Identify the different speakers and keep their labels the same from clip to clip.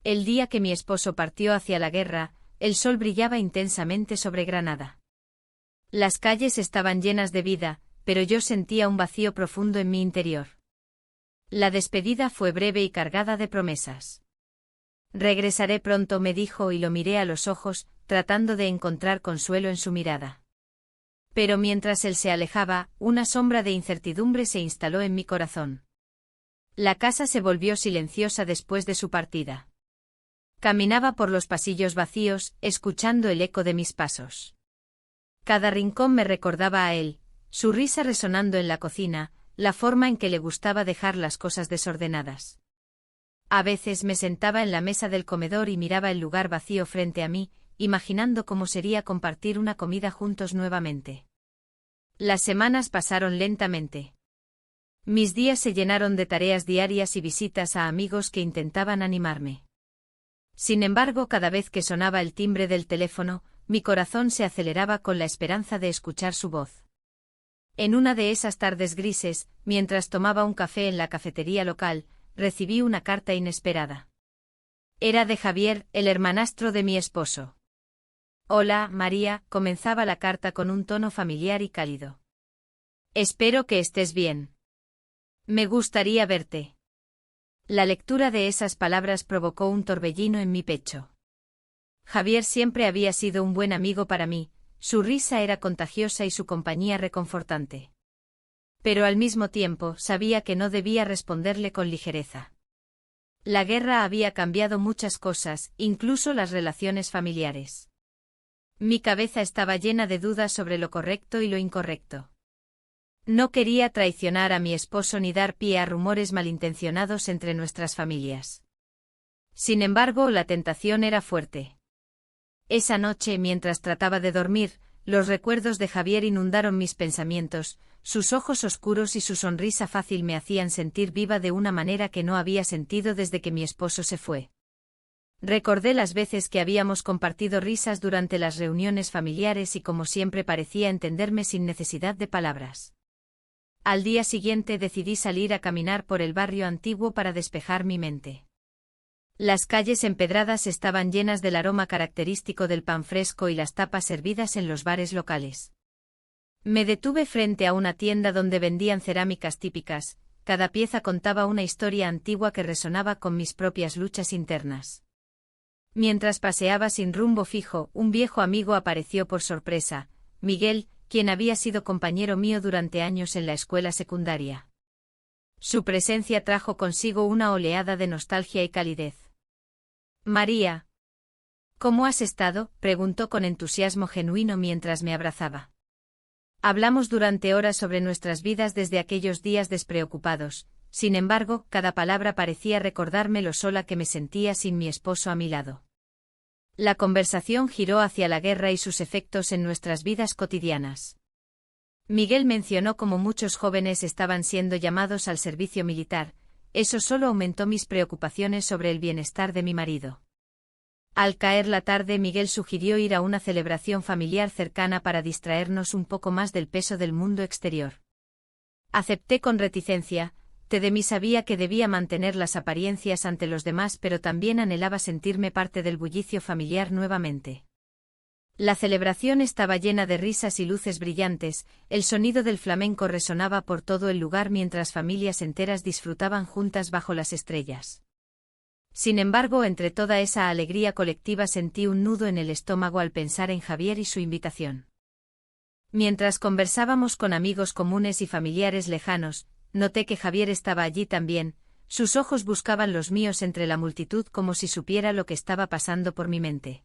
Speaker 1: El día que mi esposo partió hacia la guerra, el sol brillaba intensamente sobre Granada. Las calles estaban llenas de vida, pero yo sentía un vacío profundo en mi interior. La despedida fue breve y cargada de promesas. Regresaré pronto, me dijo, y lo miré a los ojos, tratando de encontrar consuelo en su mirada. Pero mientras él se alejaba, una sombra de incertidumbre se instaló en mi corazón. La casa se volvió silenciosa después de su partida. Caminaba por los pasillos vacíos, escuchando el eco de mis pasos. Cada rincón me recordaba a él, su risa resonando en la cocina, la forma en que le gustaba dejar las cosas desordenadas. A veces me sentaba en la mesa del comedor y miraba el lugar vacío frente a mí, imaginando cómo sería compartir una comida juntos nuevamente. Las semanas pasaron lentamente. Mis días se llenaron de tareas diarias y visitas a amigos que intentaban animarme. Sin embargo, cada vez que sonaba el timbre del teléfono, mi corazón se aceleraba con la esperanza de escuchar su voz. En una de esas tardes grises, mientras tomaba un café en la cafetería local, recibí una carta inesperada. Era de Javier, el hermanastro de mi esposo. Hola, María, comenzaba la carta con un tono familiar y cálido. Espero que estés bien. Me gustaría verte. La lectura de esas palabras provocó un torbellino en mi pecho. Javier siempre había sido un buen amigo para mí, su risa era contagiosa y su compañía reconfortante. Pero al mismo tiempo sabía que no debía responderle con ligereza. La guerra había cambiado muchas cosas, incluso las relaciones familiares. Mi cabeza estaba llena de dudas sobre lo correcto y lo incorrecto. No quería traicionar a mi esposo ni dar pie a rumores malintencionados entre nuestras familias. Sin embargo, la tentación era fuerte. Esa noche, mientras trataba de dormir, los recuerdos de Javier inundaron mis pensamientos, sus ojos oscuros y su sonrisa fácil me hacían sentir viva de una manera que no había sentido desde que mi esposo se fue. Recordé las veces que habíamos compartido risas durante las reuniones familiares y como siempre parecía entenderme sin necesidad de palabras. Al día siguiente decidí salir a caminar por el barrio antiguo para despejar mi mente. Las calles empedradas estaban llenas del aroma característico del pan fresco y las tapas servidas en los bares locales. Me detuve frente a una tienda donde vendían cerámicas típicas, cada pieza contaba una historia antigua que resonaba con mis propias luchas internas. Mientras paseaba sin rumbo fijo, un viejo amigo apareció por sorpresa, Miguel, quien había sido compañero mío durante años en la escuela secundaria. Su presencia trajo consigo una oleada de nostalgia y calidez. María. ¿Cómo has estado?, preguntó con entusiasmo genuino mientras me abrazaba. Hablamos durante horas sobre nuestras vidas desde aquellos días despreocupados, sin embargo, cada palabra parecía recordarme lo sola que me sentía sin mi esposo a mi lado. La conversación giró hacia la guerra y sus efectos en nuestras vidas cotidianas. Miguel mencionó cómo muchos jóvenes estaban siendo llamados al servicio militar, eso solo aumentó mis preocupaciones sobre el bienestar de mi marido. Al caer la tarde, Miguel sugirió ir a una celebración familiar cercana para distraernos un poco más del peso del mundo exterior. Acepté con reticencia. De mí sabía que debía mantener las apariencias ante los demás, pero también anhelaba sentirme parte del bullicio familiar nuevamente. La celebración estaba llena de risas y luces brillantes, el sonido del flamenco resonaba por todo el lugar mientras familias enteras disfrutaban juntas bajo las estrellas. Sin embargo, entre toda esa alegría colectiva sentí un nudo en el estómago al pensar en Javier y su invitación. Mientras conversábamos con amigos comunes y familiares lejanos, noté que Javier estaba allí también, sus ojos buscaban los míos entre la multitud como si supiera lo que estaba pasando por mi mente.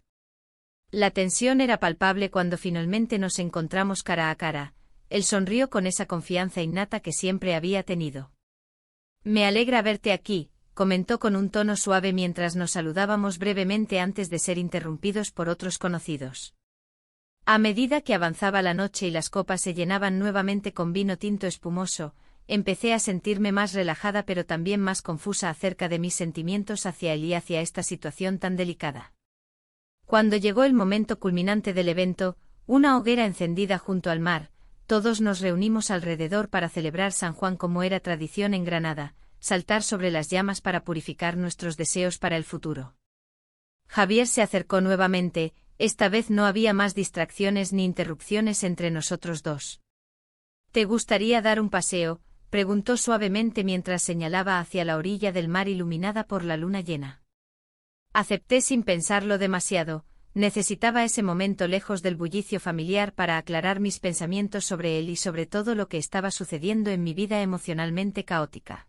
Speaker 1: La tensión era palpable cuando finalmente nos encontramos cara a cara, él sonrió con esa confianza innata que siempre había tenido. Me alegra verte aquí, comentó con un tono suave mientras nos saludábamos brevemente antes de ser interrumpidos por otros conocidos. A medida que avanzaba la noche y las copas se llenaban nuevamente con vino tinto espumoso, empecé a sentirme más relajada pero también más confusa acerca de mis sentimientos hacia él y hacia esta situación tan delicada. Cuando llegó el momento culminante del evento, una hoguera encendida junto al mar, todos nos reunimos alrededor para celebrar San Juan como era tradición en Granada, saltar sobre las llamas para purificar nuestros deseos para el futuro. Javier se acercó nuevamente, esta vez no había más distracciones ni interrupciones entre nosotros dos. ¿Te gustaría dar un paseo?, preguntó suavemente mientras señalaba hacia la orilla del mar iluminada por la luna llena. Acepté sin pensarlo demasiado, necesitaba ese momento lejos del bullicio familiar para aclarar mis pensamientos sobre él y sobre todo lo que estaba sucediendo en mi vida emocionalmente caótica.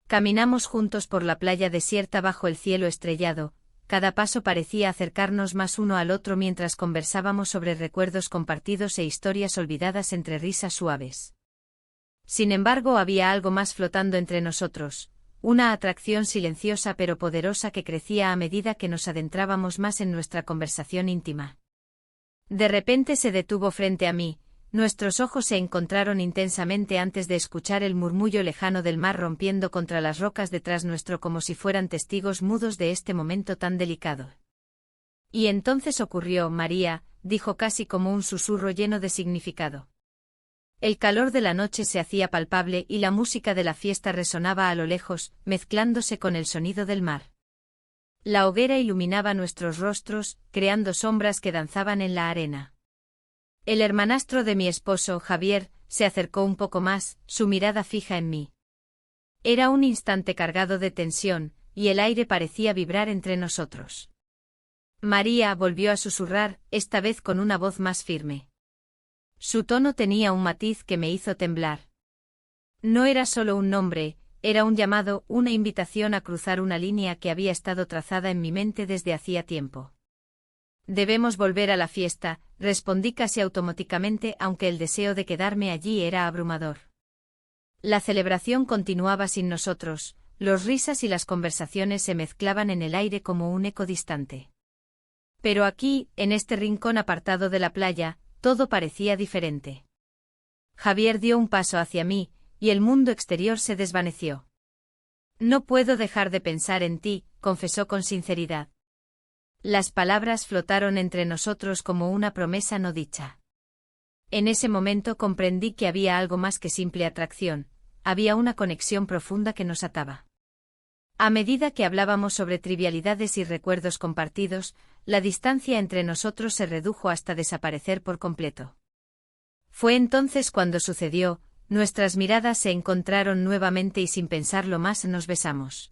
Speaker 1: Caminamos juntos por la playa desierta bajo el cielo estrellado, cada paso parecía acercarnos más uno al otro mientras conversábamos sobre recuerdos compartidos e historias olvidadas entre risas suaves. Sin embargo, había algo más flotando entre nosotros, una atracción silenciosa pero poderosa que crecía a medida que nos adentrábamos más en nuestra conversación íntima. De repente se detuvo frente a mí, nuestros ojos se encontraron intensamente antes de escuchar el murmullo lejano del mar rompiendo contra las rocas detrás nuestro como si fueran testigos mudos de este momento tan delicado. Y entonces ocurrió, María, dijo casi como un susurro lleno de significado. El calor de la noche se hacía palpable y la música de la fiesta resonaba a lo lejos, mezclándose con el sonido del mar. La hoguera iluminaba nuestros rostros, creando sombras que danzaban en la arena. El hermanastro de mi esposo, Javier, se acercó un poco más, su mirada fija en mí. Era un instante cargado de tensión, y el aire parecía vibrar entre nosotros. María volvió a susurrar, esta vez con una voz más firme. Su tono tenía un matiz que me hizo temblar. No era solo un nombre, era un llamado, una invitación a cruzar una línea que había estado trazada en mi mente desde hacía tiempo. Debemos volver a la fiesta, respondí casi automáticamente aunque el deseo de quedarme allí era abrumador. La celebración continuaba sin nosotros, los risas y las conversaciones se mezclaban en el aire como un eco distante. Pero aquí, en este rincón apartado de la playa, todo parecía diferente. Javier dio un paso hacia mí, y el mundo exterior se desvaneció. No puedo dejar de pensar en ti, confesó con sinceridad. Las palabras flotaron entre nosotros como una promesa no dicha. En ese momento comprendí que había algo más que simple atracción, había una conexión profunda que nos ataba. A medida que hablábamos sobre trivialidades y recuerdos compartidos, la distancia entre nosotros se redujo hasta desaparecer por completo. Fue entonces cuando sucedió, nuestras miradas se encontraron nuevamente y sin pensarlo más nos besamos.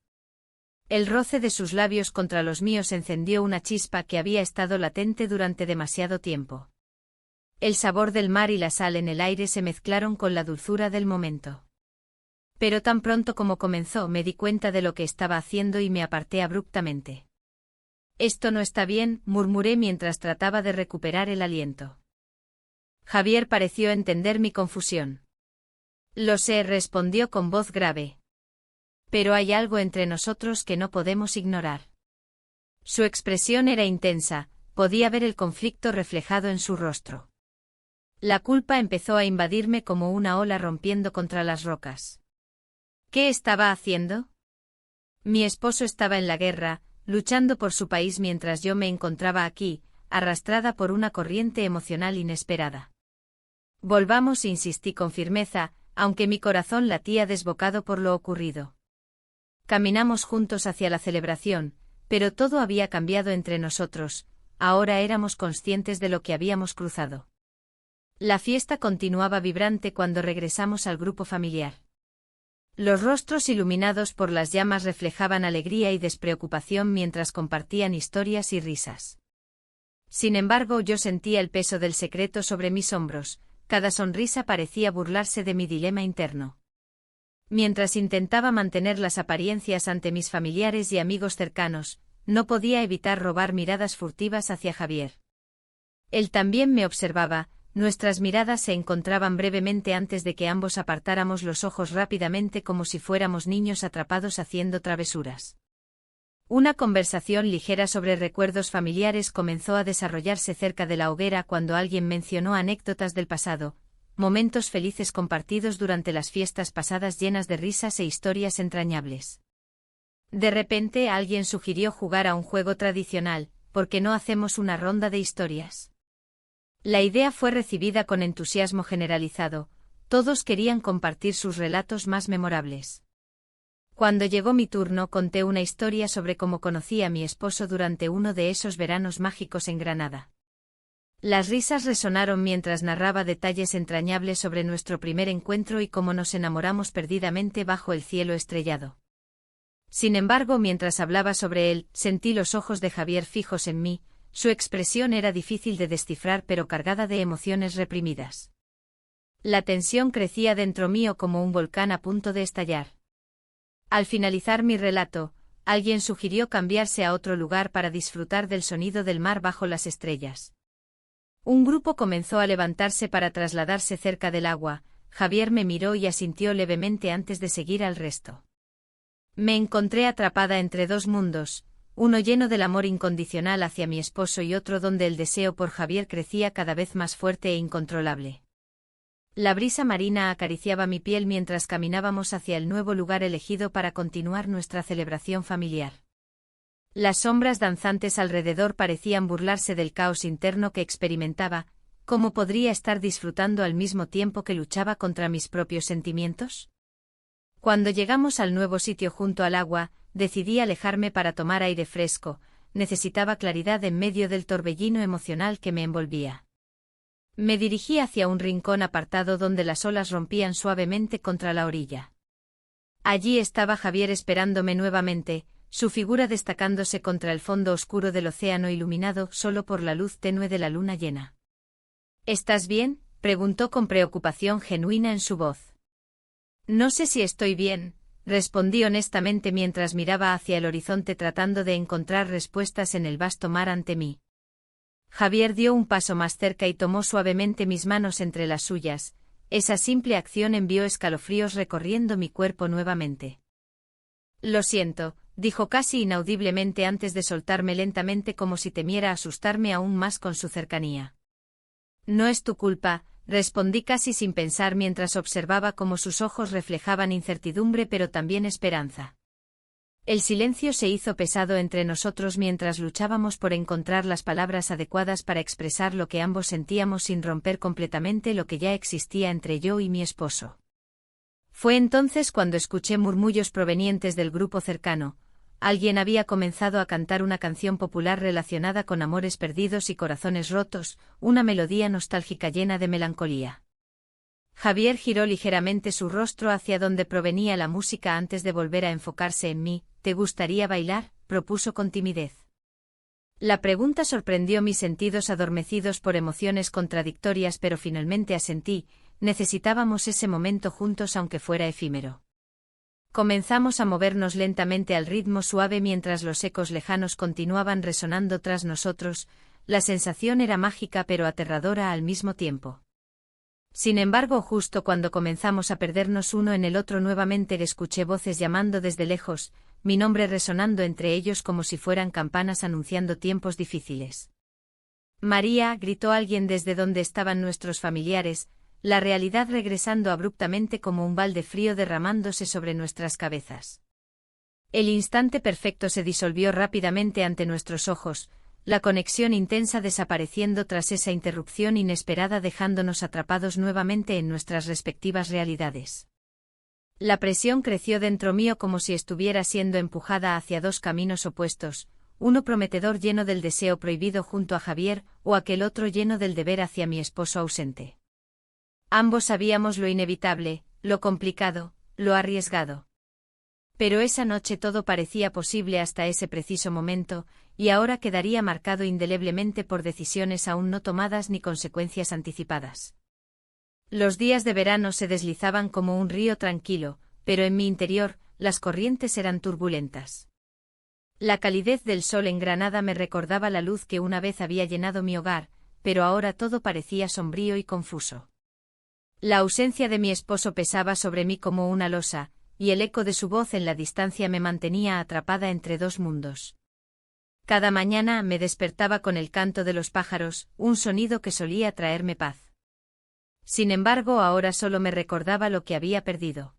Speaker 1: El roce de sus labios contra los míos encendió una chispa que había estado latente durante demasiado tiempo. El sabor del mar y la sal en el aire se mezclaron con la dulzura del momento. Pero tan pronto como comenzó me di cuenta de lo que estaba haciendo y me aparté abruptamente. Esto no está bien, murmuré mientras trataba de recuperar el aliento. Javier pareció entender mi confusión. Lo sé, respondió con voz grave. Pero hay algo entre nosotros que no podemos ignorar. Su expresión era intensa, podía ver el conflicto reflejado en su rostro. La culpa empezó a invadirme como una ola rompiendo contra las rocas. ¿Qué estaba haciendo? Mi esposo estaba en la guerra, luchando por su país mientras yo me encontraba aquí, arrastrada por una corriente emocional inesperada. Volvamos, insistí con firmeza, aunque mi corazón latía desbocado por lo ocurrido. Caminamos juntos hacia la celebración, pero todo había cambiado entre nosotros, ahora éramos conscientes de lo que habíamos cruzado. La fiesta continuaba vibrante cuando regresamos al grupo familiar. Los rostros iluminados por las llamas reflejaban alegría y despreocupación mientras compartían historias y risas. Sin embargo, yo sentía el peso del secreto sobre mis hombros, cada sonrisa parecía burlarse de mi dilema interno. Mientras intentaba mantener las apariencias ante mis familiares y amigos cercanos, no podía evitar robar miradas furtivas hacia Javier. Él también me observaba, nuestras miradas se encontraban brevemente antes de que ambos apartáramos los ojos rápidamente como si fuéramos niños atrapados haciendo travesuras. Una conversación ligera sobre recuerdos familiares comenzó a desarrollarse cerca de la hoguera cuando alguien mencionó anécdotas del pasado, momentos felices compartidos durante las fiestas pasadas llenas de risas e historias entrañables. De repente alguien sugirió jugar a un juego tradicional, ¿por qué no hacemos una ronda de historias? La idea fue recibida con entusiasmo generalizado, todos querían compartir sus relatos más memorables. Cuando llegó mi turno conté una historia sobre cómo conocí a mi esposo durante uno de esos veranos mágicos en Granada. Las risas resonaron mientras narraba detalles entrañables sobre nuestro primer encuentro y cómo nos enamoramos perdidamente bajo el cielo estrellado. Sin embargo, mientras hablaba sobre él, sentí los ojos de Javier fijos en mí. Su expresión era difícil de descifrar pero cargada de emociones reprimidas. La tensión crecía dentro mío como un volcán a punto de estallar. Al finalizar mi relato, alguien sugirió cambiarse a otro lugar para disfrutar del sonido del mar bajo las estrellas. Un grupo comenzó a levantarse para trasladarse cerca del agua. Javier me miró y asintió levemente antes de seguir al resto. Me encontré atrapada entre dos mundos, uno lleno del amor incondicional hacia mi esposo y otro donde el deseo por Javier crecía cada vez más fuerte e incontrolable. La brisa marina acariciaba mi piel mientras caminábamos hacia el nuevo lugar elegido para continuar nuestra celebración familiar. Las sombras danzantes alrededor parecían burlarse del caos interno que experimentaba. ¿Cómo podría estar disfrutando al mismo tiempo que luchaba contra mis propios sentimientos? Cuando llegamos al nuevo sitio junto al agua, decidí alejarme para tomar aire fresco. Necesitaba claridad en medio del torbellino emocional que me envolvía. Me dirigí hacia un rincón apartado donde las olas rompían suavemente contra la orilla. Allí estaba Javier esperándome nuevamente, su figura destacándose contra el fondo oscuro del océano iluminado solo por la luz tenue de la luna llena. ¿Estás bien?, preguntó con preocupación genuina en su voz. No sé si estoy bien, respondí honestamente mientras miraba hacia el horizonte tratando de encontrar respuestas en el vasto mar ante mí. Javier dio un paso más cerca y tomó suavemente mis manos entre las suyas. Esa simple acción envió escalofríos recorriendo mi cuerpo nuevamente. Lo siento, dijo casi inaudiblemente antes de soltarme lentamente como si temiera asustarme aún más con su cercanía. No es tu culpa, respondí casi sin pensar mientras observaba cómo sus ojos reflejaban incertidumbre pero también esperanza. El silencio se hizo pesado entre nosotros mientras luchábamos por encontrar las palabras adecuadas para expresar lo que ambos sentíamos sin romper completamente lo que ya existía entre yo y mi esposo. Fue entonces cuando escuché murmullos provenientes del grupo cercano. Alguien había comenzado a cantar una canción popular relacionada con amores perdidos y corazones rotos, una melodía nostálgica llena de melancolía. Javier giró ligeramente su rostro hacia donde provenía la música antes de volver a enfocarse en mí. ¿Te gustaría bailar?, propuso con timidez. La pregunta sorprendió mis sentidos adormecidos por emociones contradictorias pero finalmente asentí. Necesitábamos ese momento juntos aunque fuera efímero. Comenzamos a movernos lentamente al ritmo suave mientras los ecos lejanos continuaban resonando tras nosotros. La sensación era mágica pero aterradora al mismo tiempo. Sin embargo, justo cuando comenzamos a perdernos uno en el otro nuevamente escuché voces llamando desde lejos, mi nombre resonando entre ellos como si fueran campanas anunciando tiempos difíciles. María, gritó alguien desde donde estaban nuestros familiares, la realidad regresando abruptamente como un balde frío derramándose sobre nuestras cabezas. El instante perfecto se disolvió rápidamente ante nuestros ojos, la conexión intensa desapareciendo tras esa interrupción inesperada dejándonos atrapados nuevamente en nuestras respectivas realidades. La presión creció dentro mío como si estuviera siendo empujada hacia dos caminos opuestos, uno prometedor lleno del deseo prohibido junto a Javier, o aquel otro lleno del deber hacia mi esposo ausente. Ambos sabíamos lo inevitable, lo complicado, lo arriesgado. Pero esa noche todo parecía posible hasta ese preciso momento, y ahora quedaría marcado indeleblemente por decisiones aún no tomadas ni consecuencias anticipadas. Los días de verano se deslizaban como un río tranquilo, pero en mi interior, las corrientes eran turbulentas. La calidez del sol en Granada me recordaba la luz que una vez había llenado mi hogar, pero ahora todo parecía sombrío y confuso. La ausencia de mi esposo pesaba sobre mí como una losa, y el eco de su voz en la distancia me mantenía atrapada entre dos mundos. Cada mañana me despertaba con el canto de los pájaros, un sonido que solía traerme paz. Sin embargo, ahora solo me recordaba lo que había perdido.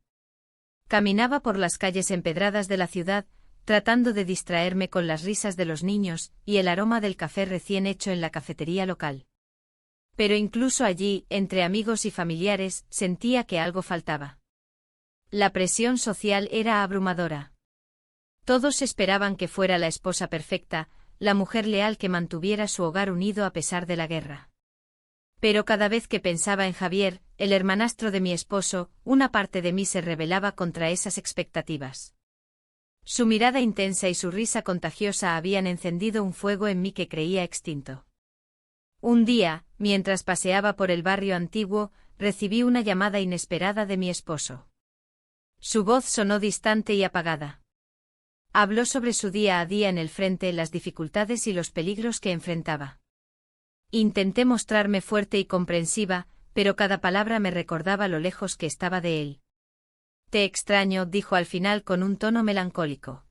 Speaker 1: Caminaba por las calles empedradas de la ciudad, tratando de distraerme con las risas de los niños y el aroma del café recién hecho en la cafetería local. Pero incluso allí, entre amigos y familiares, sentía que algo faltaba. La presión social era abrumadora. Todos esperaban que fuera la esposa perfecta, la mujer leal que mantuviera su hogar unido a pesar de la guerra. Pero cada vez que pensaba en Javier, el hermanastro de mi esposo, una parte de mí se rebelaba contra esas expectativas. Su mirada intensa y su risa contagiosa habían encendido un fuego en mí que creía extinto. Un día, mientras paseaba por el barrio antiguo, recibí una llamada inesperada de mi esposo. Su voz sonó distante y apagada. Habló sobre su día a día en el frente, las dificultades y los peligros que enfrentaba. Intenté mostrarme fuerte y comprensiva, pero cada palabra me recordaba lo lejos que estaba de él. Te extraño, dijo al final con un tono melancólico.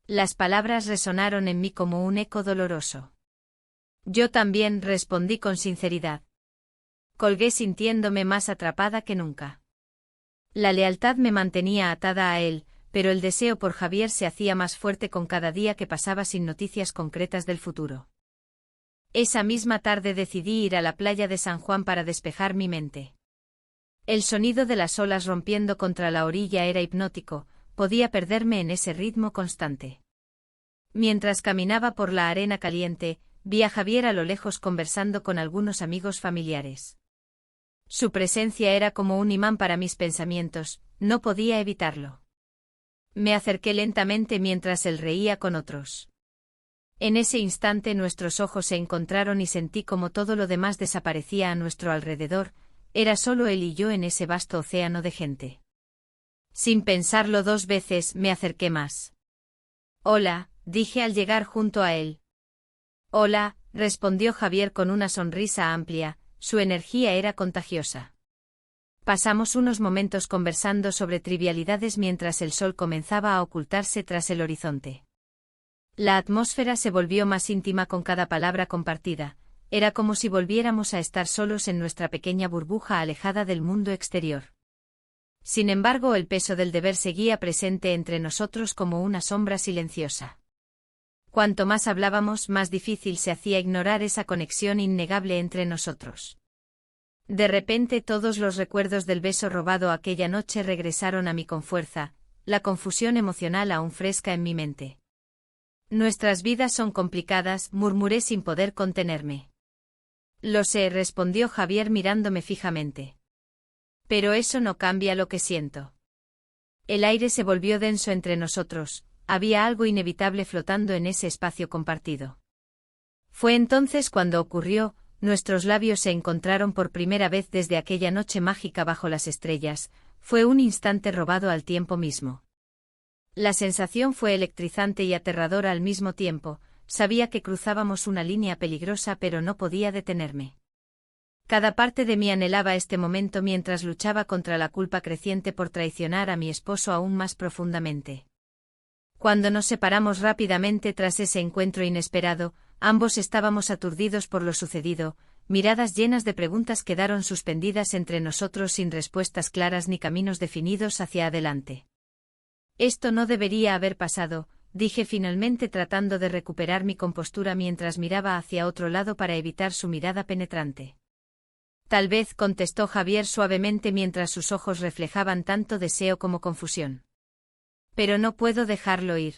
Speaker 1: Las palabras resonaron en mí como un eco doloroso. Yo también, respondí con sinceridad. Colgué sintiéndome más atrapada que nunca. La lealtad me mantenía atada a él, pero el deseo por Javier se hacía más fuerte con cada día que pasaba sin noticias concretas del futuro. Esa misma tarde decidí ir a la playa de San Juan para despejar mi mente. El sonido de las olas rompiendo contra la orilla era hipnótico, podía perderme en ese ritmo constante. Mientras caminaba por la arena caliente, vi a Javier a lo lejos conversando con algunos amigos familiares. Su presencia era como un imán para mis pensamientos, no podía evitarlo. Me acerqué lentamente mientras él reía con otros. En ese instante nuestros ojos se encontraron y sentí como todo lo demás desaparecía a nuestro alrededor, era solo él y yo en ese vasto océano de gente. Sin pensarlo dos veces, me acerqué más. Hola, dije al llegar junto a él. Hola, respondió Javier con una sonrisa amplia, su energía era contagiosa. Pasamos unos momentos conversando sobre trivialidades mientras el sol comenzaba a ocultarse tras el horizonte. La atmósfera se volvió más íntima con cada palabra compartida, era como si volviéramos a estar solos en nuestra pequeña burbuja alejada del mundo exterior. Sin embargo, el peso del deber seguía presente entre nosotros como una sombra silenciosa. Cuanto más hablábamos, más difícil se hacía ignorar esa conexión innegable entre nosotros. De repente todos los recuerdos del beso robado aquella noche regresaron a mí con fuerza, la confusión emocional aún fresca en mi mente. Nuestras vidas son complicadas, murmuré sin poder contenerme. Lo sé, respondió Javier mirándome fijamente. Pero eso no cambia lo que siento. El aire se volvió denso entre nosotros, había algo inevitable flotando en ese espacio compartido. Fue entonces cuando ocurrió, nuestros labios se encontraron por primera vez desde aquella noche mágica bajo las estrellas, fue un instante robado al tiempo mismo. La sensación fue electrizante y aterradora al mismo tiempo, sabía que cruzábamos una línea peligrosa pero no podía detenerme. Cada parte de mí anhelaba este momento mientras luchaba contra la culpa creciente por traicionar a mi esposo aún más profundamente. Cuando nos separamos rápidamente tras ese encuentro inesperado, ambos estábamos aturdidos por lo sucedido, miradas llenas de preguntas quedaron suspendidas entre nosotros sin respuestas claras ni caminos definidos hacia adelante. Esto no debería haber pasado, dije finalmente tratando de recuperar mi compostura mientras miraba hacia otro lado para evitar su mirada penetrante. Tal vez, contestó Javier suavemente mientras sus ojos reflejaban tanto deseo como confusión. Pero no puedo dejarlo ir.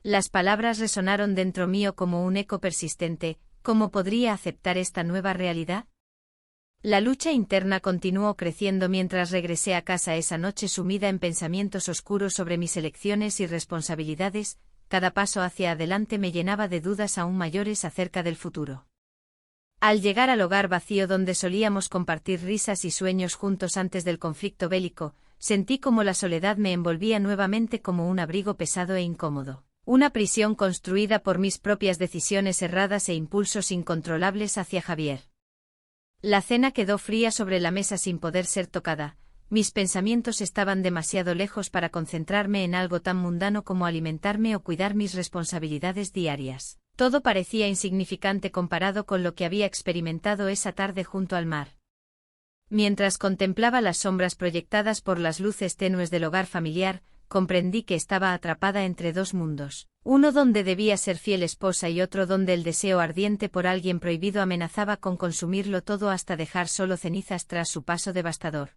Speaker 1: Las palabras resonaron dentro mío como un eco persistente, ¿cómo podría aceptar esta nueva realidad? La lucha interna continuó creciendo mientras regresé a casa esa noche sumida en pensamientos oscuros sobre mis elecciones y responsabilidades, cada paso hacia adelante me llenaba de dudas aún mayores acerca del futuro. Al llegar al hogar vacío donde solíamos compartir risas y sueños juntos antes del conflicto bélico, sentí como la soledad me envolvía nuevamente como un abrigo pesado e incómodo, una prisión construida por mis propias decisiones erradas e impulsos incontrolables hacia Javier. La cena quedó fría sobre la mesa sin poder ser tocada, mis pensamientos estaban demasiado lejos para concentrarme en algo tan mundano como alimentarme o cuidar mis responsabilidades diarias. Todo parecía insignificante comparado con lo que había experimentado esa tarde junto al mar. Mientras contemplaba las sombras proyectadas por las luces tenues del hogar familiar, comprendí que estaba atrapada entre dos mundos, uno donde debía ser fiel esposa y otro donde el deseo ardiente por alguien prohibido amenazaba con consumirlo todo hasta dejar solo cenizas tras su paso devastador.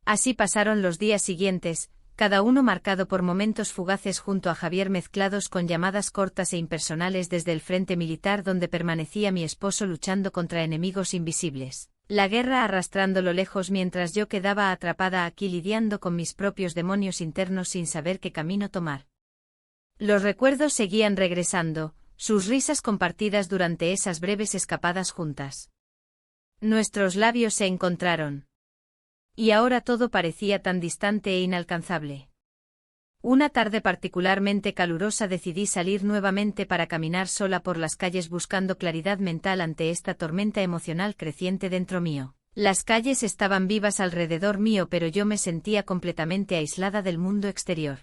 Speaker 1: Así pasaron los días siguientes, cada uno marcado por momentos fugaces junto a Javier mezclados con llamadas cortas e impersonales desde el frente militar donde permanecía mi esposo luchando contra enemigos invisibles. La guerra arrastrándolo lejos mientras yo quedaba atrapada aquí lidiando con mis propios demonios internos sin saber qué camino tomar. Los recuerdos seguían regresando, sus risas compartidas durante esas breves escapadas juntas. Nuestros labios se encontraron. Y ahora todo parecía tan distante e inalcanzable. Una tarde particularmente calurosa decidí salir nuevamente para caminar sola por las calles buscando claridad mental ante esta tormenta emocional creciente dentro mío. Las calles estaban vivas alrededor mío pero yo me sentía completamente aislada del mundo exterior.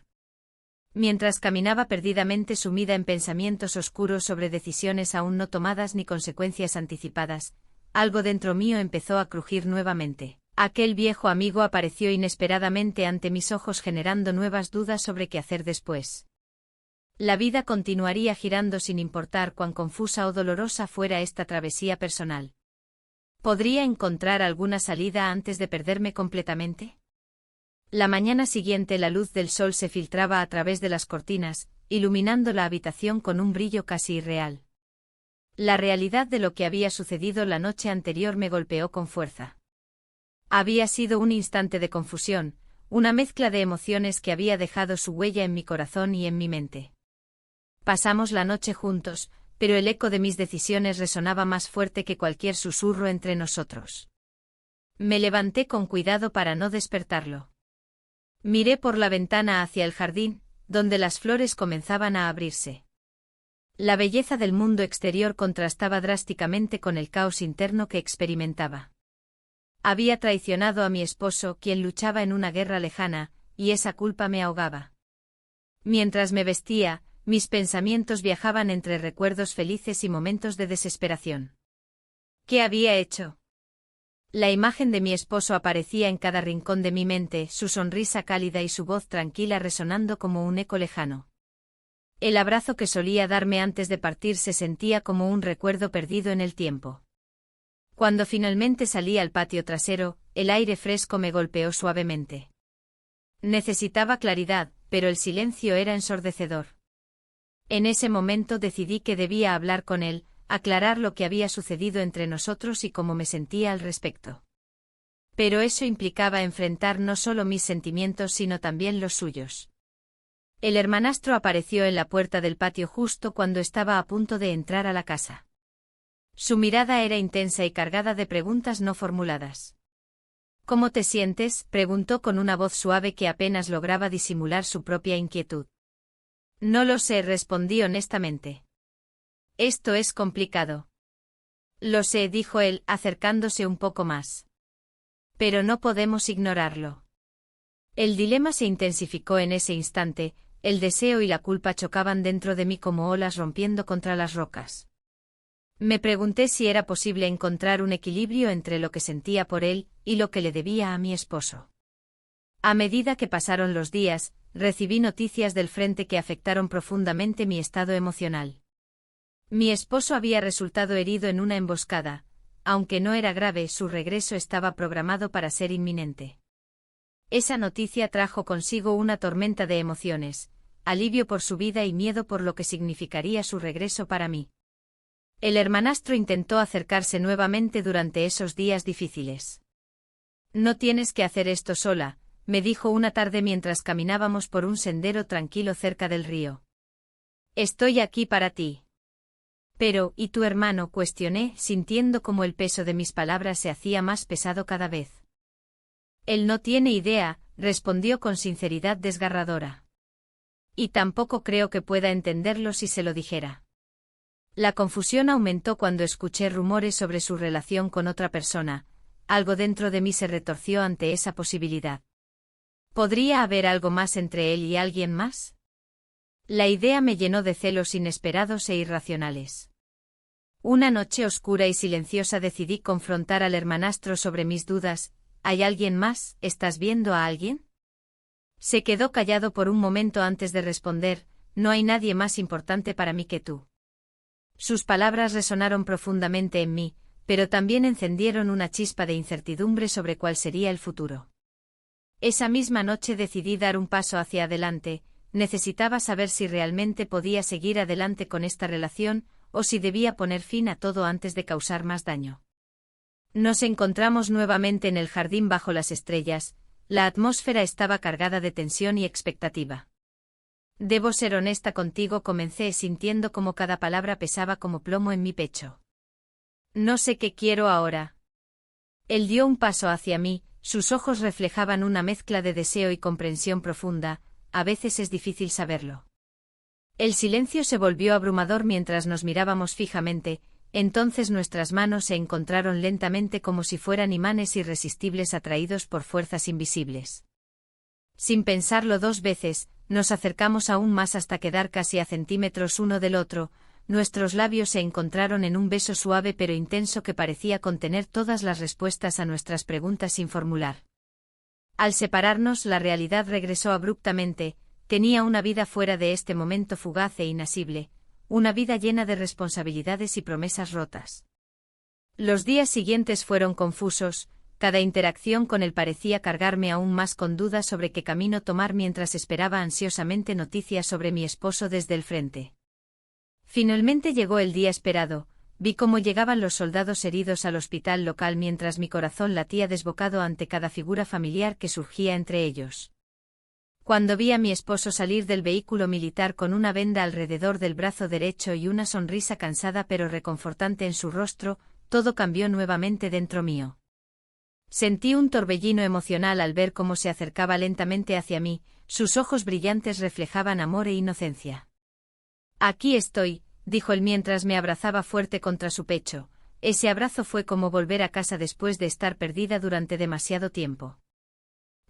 Speaker 1: Mientras caminaba perdidamente sumida en pensamientos oscuros sobre decisiones aún no tomadas ni consecuencias anticipadas, algo dentro mío empezó a crujir nuevamente. Aquel viejo amigo apareció inesperadamente ante mis ojos generando nuevas dudas sobre qué hacer después. La vida continuaría girando sin importar cuán confusa o dolorosa fuera esta travesía personal. ¿Podría encontrar alguna salida antes de perderme completamente? La mañana siguiente la luz del sol se filtraba a través de las cortinas, iluminando la habitación con un brillo casi irreal. La realidad de lo que había sucedido la noche anterior me golpeó con fuerza. Había sido un instante de confusión, una mezcla de emociones que había dejado su huella en mi corazón y en mi mente. Pasamos la noche juntos, pero el eco de mis decisiones resonaba más fuerte que cualquier susurro entre nosotros. Me levanté con cuidado para no despertarlo. Miré por la ventana hacia el jardín, donde las flores comenzaban a abrirse. La belleza del mundo exterior contrastaba drásticamente con el caos interno que experimentaba. Había traicionado a mi esposo, quien luchaba en una guerra lejana, y esa culpa me ahogaba. Mientras me vestía, mis pensamientos viajaban entre recuerdos felices y momentos de desesperación. ¿Qué había hecho? La imagen de mi esposo aparecía en cada rincón de mi mente, su sonrisa cálida y su voz tranquila resonando como un eco lejano. El abrazo que solía darme antes de partir se sentía como un recuerdo perdido en el tiempo. Cuando finalmente salí al patio trasero, el aire fresco me golpeó suavemente. Necesitaba claridad, pero el silencio era ensordecedor. En ese momento decidí que debía hablar con él, aclarar lo que había sucedido entre nosotros y cómo me sentía al respecto. Pero eso implicaba enfrentar no solo mis sentimientos sino también los suyos. El hermanastro apareció en la puerta del patio justo cuando estaba a punto de entrar a la casa. Su mirada era intensa y cargada de preguntas no formuladas. ¿Cómo te sientes?, preguntó con una voz suave que apenas lograba disimular su propia inquietud. No lo sé, respondí honestamente. Esto es complicado. Lo sé, dijo él, acercándose un poco más. Pero no podemos ignorarlo. El dilema se intensificó en ese instante, el deseo y la culpa chocaban dentro de mí como olas rompiendo contra las rocas. Me pregunté si era posible encontrar un equilibrio entre lo que sentía por él y lo que le debía a mi esposo. A medida que pasaron los días, recibí noticias del frente que afectaron profundamente mi estado emocional. Mi esposo había resultado herido en una emboscada, aunque no era grave, su regreso estaba programado para ser inminente. Esa noticia trajo consigo una tormenta de emociones, alivio por su vida y miedo por lo que significaría su regreso para mí. El hermanastro intentó acercarse nuevamente durante esos días difíciles. No tienes que hacer esto sola, me dijo una tarde mientras caminábamos por un sendero tranquilo cerca del río. Estoy aquí para ti. Pero, ¿y tu hermano?, cuestioné, sintiendo como el peso de mis palabras se hacía más pesado cada vez. Él no tiene idea, respondió con sinceridad desgarradora. Y tampoco creo que pueda entenderlo si se lo dijera. La confusión aumentó cuando escuché rumores sobre su relación con otra persona, algo dentro de mí se retorció ante esa posibilidad. ¿Podría haber algo más entre él y alguien más? La idea me llenó de celos inesperados e irracionales. Una noche oscura y silenciosa decidí confrontar al hermanastro sobre mis dudas. ¿Hay alguien más? ¿Estás viendo a alguien? Se quedó callado por un momento antes de responder, no hay nadie más importante para mí que tú. Sus palabras resonaron profundamente en mí, pero también encendieron una chispa de incertidumbre sobre cuál sería el futuro. Esa misma noche decidí dar un paso hacia adelante. Necesitaba saber si realmente podía seguir adelante con esta relación, o si debía poner fin a todo antes de causar más daño. Nos encontramos nuevamente en el jardín bajo las estrellas. La atmósfera estaba cargada de tensión y expectativa. Debo ser honesta contigo, comencé sintiendo como cada palabra pesaba como plomo en mi pecho. No sé qué quiero ahora. Él dio un paso hacia mí, sus ojos reflejaban una mezcla de deseo y comprensión profunda, a veces es difícil saberlo. El silencio se volvió abrumador mientras nos mirábamos fijamente, entonces nuestras manos se encontraron lentamente como si fueran imanes irresistibles atraídos por fuerzas invisibles. Sin pensarlo dos veces, nos acercamos aún más hasta quedar casi a centímetros uno del otro. Nuestros labios se encontraron en un beso suave pero intenso que parecía contener todas las respuestas a nuestras preguntas sin formular. Al separarnos, la realidad regresó abruptamente. Tenía una vida fuera de este momento fugaz e inasible, una vida llena de responsabilidades y promesas rotas. Los días siguientes fueron confusos. Cada interacción con él parecía cargarme aún más con dudas sobre qué camino tomar mientras esperaba ansiosamente noticias sobre mi esposo desde el frente. Finalmente llegó el día esperado. Vi cómo llegaban los soldados heridos al hospital local mientras mi corazón latía desbocado ante cada figura familiar que surgía entre ellos. Cuando vi a mi esposo salir del vehículo militar con una venda alrededor del brazo derecho y una sonrisa cansada pero reconfortante en su rostro, todo cambió nuevamente dentro mío. Sentí un torbellino emocional al ver cómo se acercaba lentamente hacia mí, sus ojos brillantes reflejaban amor e inocencia. Aquí estoy, dijo él mientras me abrazaba fuerte contra su pecho. Ese abrazo fue como volver a casa después de estar perdida durante demasiado tiempo.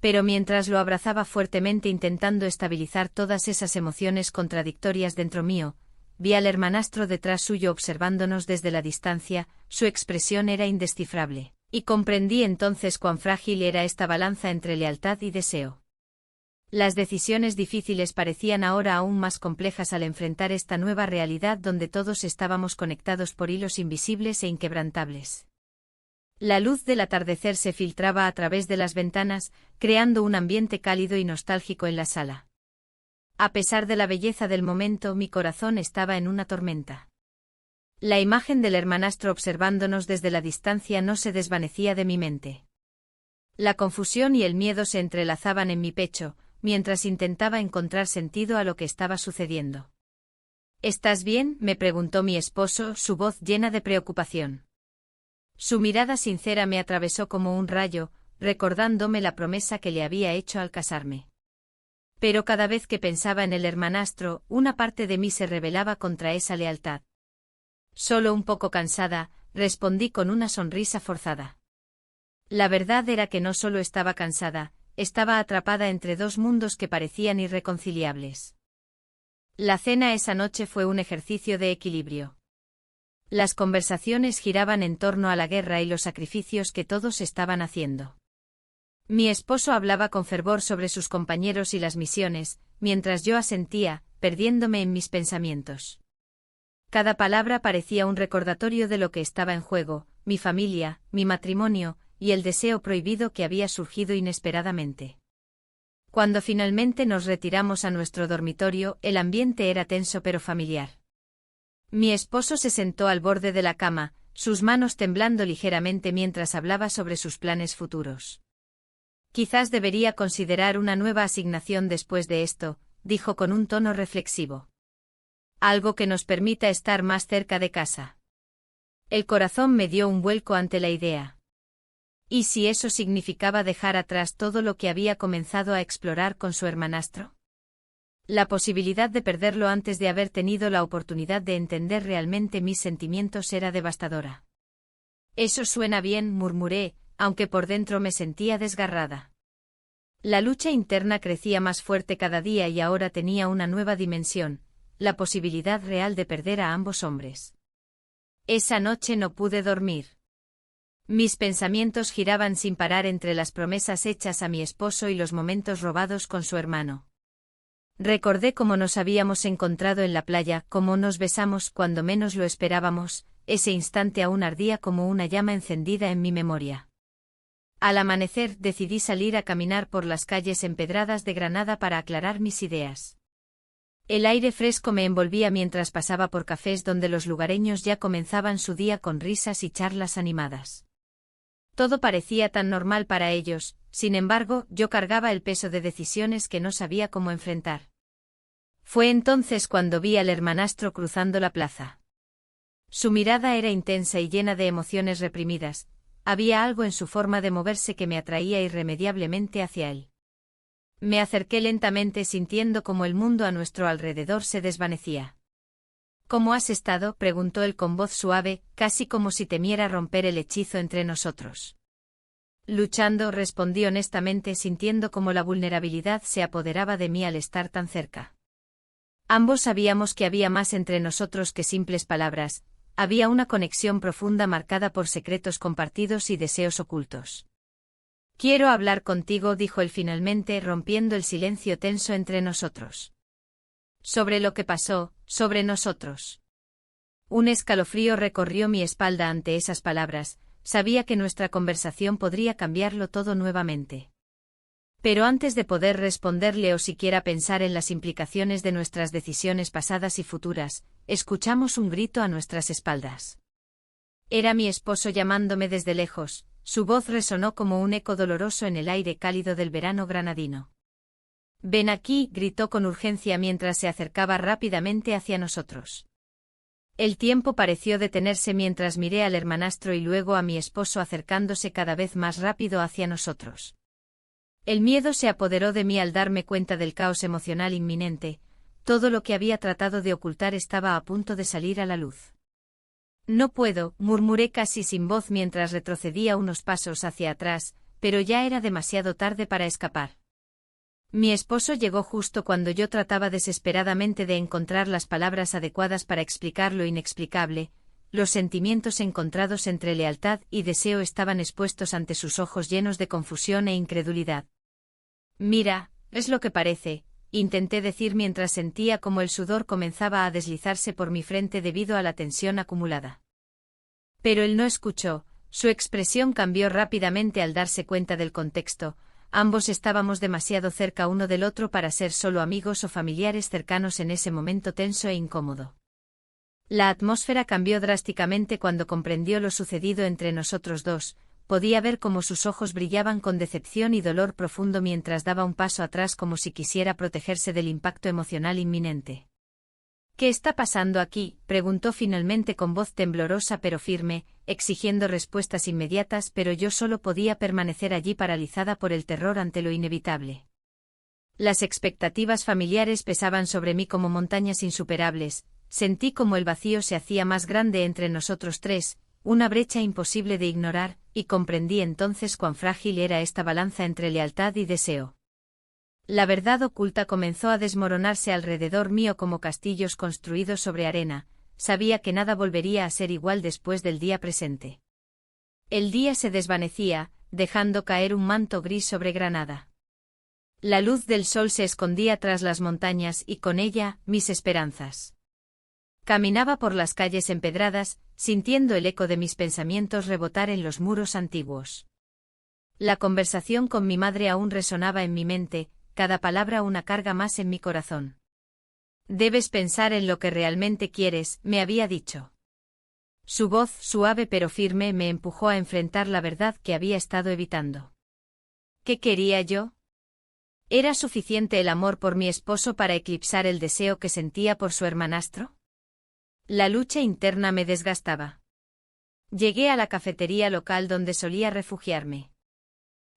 Speaker 1: Pero mientras lo abrazaba fuertemente intentando estabilizar todas esas emociones contradictorias dentro mío, vi al hermanastro detrás suyo observándonos desde la distancia, su expresión era indescifrable. Y comprendí entonces cuán frágil era esta balanza entre lealtad y deseo. Las decisiones difíciles parecían ahora aún más complejas al enfrentar esta nueva realidad donde todos estábamos conectados por hilos invisibles e inquebrantables. La luz del atardecer se filtraba a través de las ventanas, creando un ambiente cálido y nostálgico en la sala. A pesar de la belleza del momento, mi corazón estaba en una tormenta. La imagen del hermanastro observándonos desde la distancia no se desvanecía de mi mente. La confusión y el miedo se entrelazaban en mi pecho, mientras intentaba encontrar sentido a lo que estaba sucediendo. ¿Estás bien?, me preguntó mi esposo, su voz llena de preocupación. Su mirada sincera me atravesó como un rayo, recordándome la promesa que le había hecho al casarme. Pero cada vez que pensaba en el hermanastro, una parte de mí se rebelaba contra esa lealtad. Solo un poco cansada, respondí con una sonrisa forzada. La verdad era que no solo estaba cansada, estaba atrapada entre dos mundos que parecían irreconciliables. La cena esa noche fue un ejercicio de equilibrio. Las conversaciones giraban en torno a la guerra y los sacrificios que todos estaban haciendo. Mi esposo hablaba con fervor sobre sus compañeros y las misiones, mientras yo asentía, perdiéndome en mis pensamientos. Cada palabra parecía un recordatorio de lo que estaba en juego, mi familia, mi matrimonio, y el deseo prohibido que había surgido inesperadamente. Cuando finalmente nos retiramos a nuestro dormitorio, el ambiente era tenso pero familiar. Mi esposo se sentó al borde de la cama, sus manos temblando ligeramente mientras hablaba sobre sus planes futuros. Quizás debería considerar una nueva asignación después de esto, dijo con un tono reflexivo. Algo que nos permita estar más cerca de casa. El corazón me dio un vuelco ante la idea. ¿Y si eso significaba dejar atrás todo lo que había comenzado a explorar con su hermanastro? La posibilidad de perderlo antes de haber tenido la oportunidad de entender realmente mis sentimientos era devastadora. Eso suena bien, murmuré, aunque por dentro me sentía desgarrada. La lucha interna crecía más fuerte cada día y ahora tenía una nueva dimensión, la posibilidad real de perder a ambos hombres. Esa noche no pude dormir. Mis pensamientos giraban sin parar entre las promesas hechas a mi esposo y los momentos robados con su hermano. Recordé cómo nos habíamos encontrado en la playa, cómo nos besamos cuando menos lo esperábamos, ese instante aún ardía como una llama encendida en mi memoria. Al amanecer decidí salir a caminar por las calles empedradas de Granada para aclarar mis ideas. El aire fresco me envolvía mientras pasaba por cafés donde los lugareños ya comenzaban su día con risas y charlas animadas. Todo parecía tan normal para ellos, sin embargo, yo cargaba el peso de decisiones que no sabía cómo enfrentar. Fue entonces cuando vi al hermanastro cruzando la plaza. Su mirada era intensa y llena de emociones reprimidas. Había algo en su forma de moverse que me atraía irremediablemente hacia él. Me acerqué lentamente sintiendo como el mundo a nuestro alrededor se desvanecía. ¿Cómo has estado?, preguntó él con voz suave, casi como si temiera romper el hechizo entre nosotros. Luchando, respondí honestamente sintiendo como la vulnerabilidad se apoderaba de mí al estar tan cerca. Ambos sabíamos que había más entre nosotros que simples palabras, había una conexión profunda marcada por secretos compartidos y deseos ocultos. Quiero hablar contigo, dijo él finalmente, rompiendo el silencio tenso entre nosotros. Sobre lo que pasó, sobre nosotros. Un escalofrío recorrió mi espalda ante esas palabras, sabía que nuestra conversación podría cambiarlo todo nuevamente. Pero antes de poder responderle o siquiera pensar en las implicaciones de nuestras decisiones pasadas y futuras, escuchamos un grito a nuestras espaldas. Era mi esposo llamándome desde lejos, su voz resonó como un eco doloroso en el aire cálido del verano granadino. «Ven aquí», gritó con urgencia mientras se acercaba rápidamente hacia nosotros. El tiempo pareció detenerse mientras miré al hermanastro y luego a mi esposo acercándose cada vez más rápido hacia nosotros. El miedo se apoderó de mí al darme cuenta del caos emocional inminente, todo lo que había tratado de ocultar estaba a punto de salir a la luz. «No puedo», murmuré casi sin voz mientras retrocedía unos pasos hacia atrás, pero ya era demasiado tarde para escapar. Mi esposo llegó justo cuando yo trataba desesperadamente de encontrar las palabras adecuadas para explicar lo inexplicable. Los sentimientos encontrados entre lealtad y deseo estaban expuestos ante sus ojos llenos de confusión e incredulidad. «Mira, es lo que parece», intenté decir mientras sentía como el sudor comenzaba a deslizarse por mi frente debido a la tensión acumulada. Pero él no escuchó, su expresión cambió rápidamente al darse cuenta del contexto. Ambos estábamos demasiado cerca uno del otro para ser solo amigos o familiares cercanos en ese momento tenso e incómodo. La atmósfera cambió drásticamente cuando comprendió lo sucedido entre nosotros dos, podía ver cómo sus ojos brillaban con decepción y dolor profundo mientras daba un paso atrás como si quisiera protegerse del impacto emocional inminente. «¿Qué está pasando aquí?», preguntó finalmente con voz temblorosa pero firme, exigiendo respuestas inmediatas, pero yo solo podía permanecer allí paralizada por el terror ante lo inevitable. Las expectativas familiares pesaban sobre mí como montañas insuperables, sentí como el vacío se hacía más grande entre nosotros tres, una brecha imposible de ignorar, y comprendí entonces cuán frágil era esta balanza entre lealtad y deseo. La verdad oculta comenzó a desmoronarse alrededor mío como castillos construidos sobre arena, sabía que nada volvería a ser igual después del día presente. El día se desvanecía, dejando caer un manto gris sobre Granada. La luz del sol se escondía tras las montañas y con ella, mis esperanzas. Caminaba por las calles empedradas, sintiendo el eco de mis pensamientos rebotar en los muros antiguos. La conversación con mi madre aún resonaba en mi mente, cada palabra una carga más en mi corazón. «Debes pensar en lo que realmente quieres», me había dicho. Su voz, suave pero firme, me empujó a enfrentar la verdad que había estado evitando. ¿Qué quería yo? ¿Era suficiente el amor por mi esposo para eclipsar el deseo que sentía por su hermanastro? La lucha interna me desgastaba. Llegué a la cafetería local donde solía refugiarme.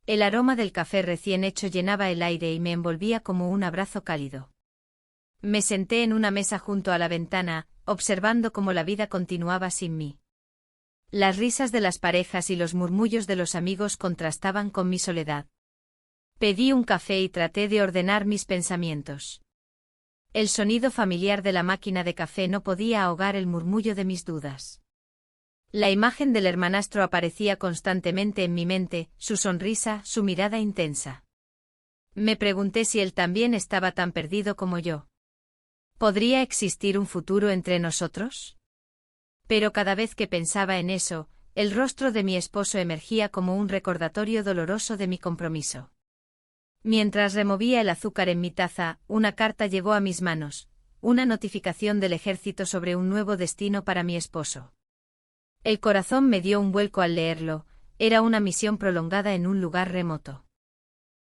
Speaker 1: El aroma del café recién hecho llenaba el aire y me envolvía como un abrazo cálido. Me senté en una mesa junto a la ventana, observando cómo la vida continuaba sin mí. Las risas de las parejas y los murmullos de los amigos contrastaban con mi soledad. Pedí un café y traté de ordenar mis pensamientos. El sonido familiar de la máquina de café no podía ahogar el murmullo de mis dudas. La imagen del hermanastro aparecía constantemente en mi mente, su sonrisa, su mirada intensa. Me pregunté si él también estaba tan perdido como yo. ¿Podría existir un futuro entre nosotros? Pero cada vez que pensaba en eso, el rostro de mi esposo emergía como un recordatorio doloroso de mi compromiso. Mientras removía el azúcar en mi taza, una carta llegó a mis manos, una notificación del ejército sobre un nuevo destino para mi esposo. El corazón me dio un vuelco al leerlo, era una misión prolongada en un lugar remoto.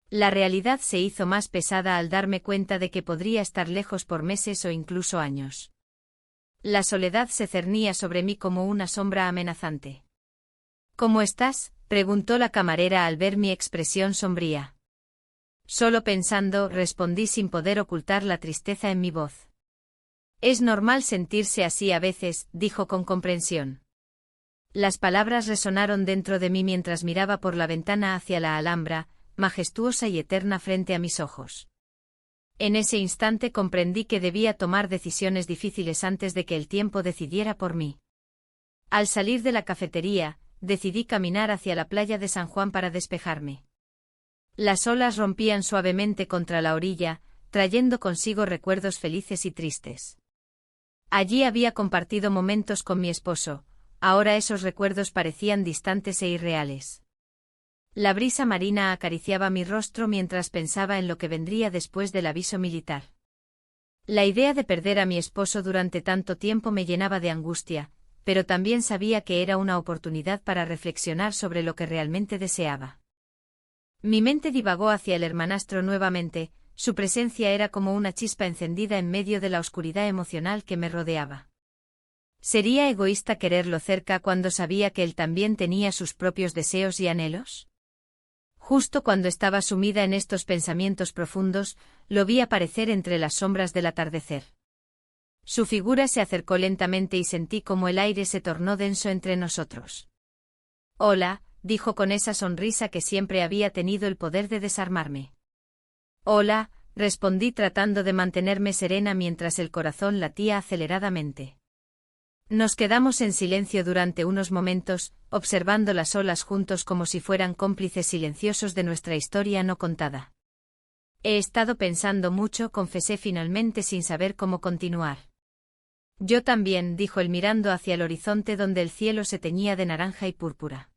Speaker 1: La realidad se hizo más pesada al darme cuenta de que podría estar lejos por meses o incluso años. La soledad se cernía sobre mí como una sombra amenazante. ¿Cómo estás?, preguntó la camarera al ver mi expresión sombría. Solo pensando, respondí sin poder ocultar la tristeza en mi voz. Es normal sentirse así a veces, dijo con comprensión. Las palabras resonaron dentro de mí mientras miraba por la ventana hacia la Alhambra, majestuosa y eterna frente a mis ojos. En ese instante comprendí que debía tomar decisiones difíciles antes de que el tiempo decidiera por mí. Al salir de la cafetería, decidí caminar hacia la playa de San Juan para despejarme. Las olas rompían suavemente contra la orilla, trayendo consigo recuerdos felices y tristes. Allí había compartido momentos con mi esposo, ahora esos recuerdos parecían distantes e irreales. La brisa marina acariciaba mi rostro mientras pensaba en lo que vendría después del aviso militar. La idea de perder a mi esposo durante tanto tiempo me llenaba de angustia, pero también sabía que era una oportunidad para reflexionar sobre lo que realmente deseaba. Mi mente divagó hacia el hermanastro nuevamente, su presencia era como una chispa encendida en medio de la oscuridad emocional que me rodeaba. ¿Sería egoísta quererlo cerca cuando sabía que él también tenía sus propios deseos y anhelos? Justo cuando estaba sumida en estos pensamientos profundos, lo vi aparecer entre las sombras del atardecer. Su figura se acercó lentamente y sentí como el aire se tornó denso entre nosotros. Hola, dijo con esa sonrisa que siempre había tenido el poder de desarmarme. Hola, respondí tratando de mantenerme serena mientras el corazón latía aceleradamente. Nos quedamos en silencio durante unos momentos, observando las olas juntos como si fueran cómplices silenciosos de nuestra historia no contada. He estado pensando mucho, confesé finalmente sin saber cómo continuar. Yo también, dijo él mirando hacia el horizonte donde el cielo se teñía de naranja y púrpura.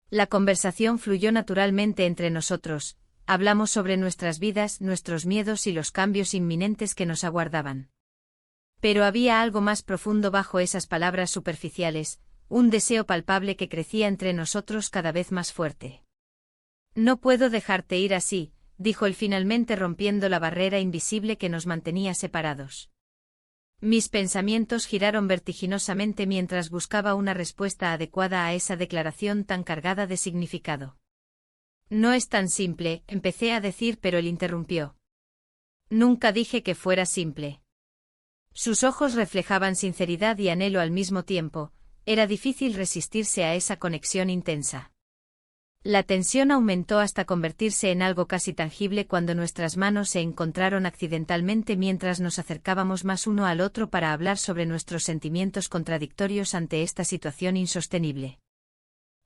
Speaker 1: La conversación fluyó naturalmente entre nosotros, hablamos sobre nuestras vidas, nuestros miedos y los cambios inminentes que nos aguardaban. Pero había algo más profundo bajo esas palabras superficiales, un deseo palpable que crecía entre nosotros cada vez más fuerte. No puedo dejarte ir así, dijo él finalmente rompiendo la barrera invisible que nos mantenía separados. Mis pensamientos giraron vertiginosamente mientras buscaba una respuesta adecuada a esa declaración tan cargada de significado. No es tan simple, empecé a decir, pero él interrumpió. Nunca dije que fuera simple. Sus ojos reflejaban sinceridad y anhelo al mismo tiempo, era difícil resistirse a esa conexión intensa. La tensión aumentó hasta convertirse en algo casi tangible cuando nuestras manos se encontraron accidentalmente mientras nos acercábamos más uno al otro para hablar sobre nuestros sentimientos contradictorios ante esta situación insostenible.